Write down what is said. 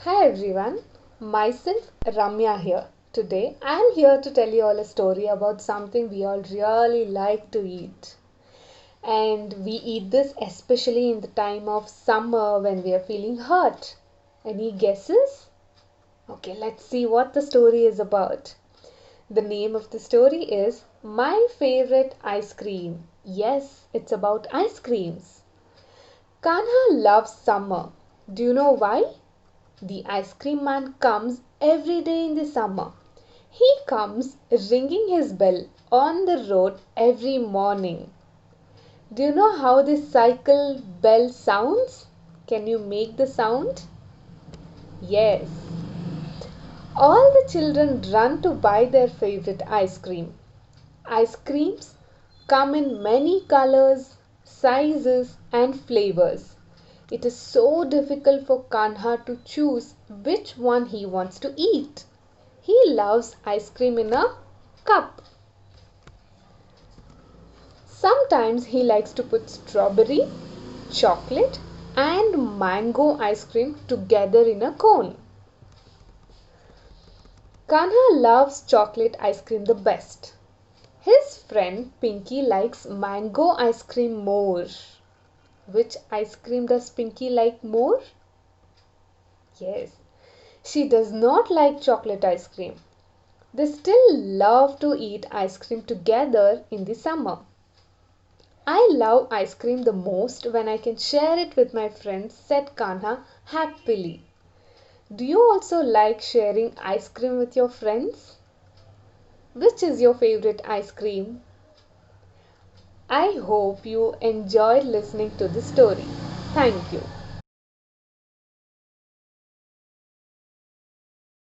Hi everyone, myself Ramya here. Today I am here to tell you all a story about something we all really like to eat. And we eat this especially in the time of summer when we are feeling hot. Any guesses? Okay, let's see what the story is about. The name of the story is My Favorite Ice Cream. Yes, it's about ice creams. Kanha loves summer. Do you know why? The ice cream man comes every day in the summer. He comes ringing his bell on the road every morning. Do you know how this cycle bell sounds? Can you make the sound? Yes. All the children run to buy their favorite ice cream. Ice creams come in many colors, sizes, and flavors. It is so difficult for Kanha to choose which one he wants to eat. He loves ice cream in a cup. Sometimes he likes to put strawberry, chocolate, and mango ice cream together in a cone. Kanha loves chocolate ice cream the best. His friend Pinky likes mango ice cream more. Which ice cream does Pinky like more? Yes, she does not like chocolate ice cream. They still love to eat ice cream together in the summer. I love ice cream the most when I can share it with my friends, said Kanha happily. Do you also like sharing ice cream with your friends? Which is your favorite ice cream? I hope you enjoyed listening to the story. Thank you.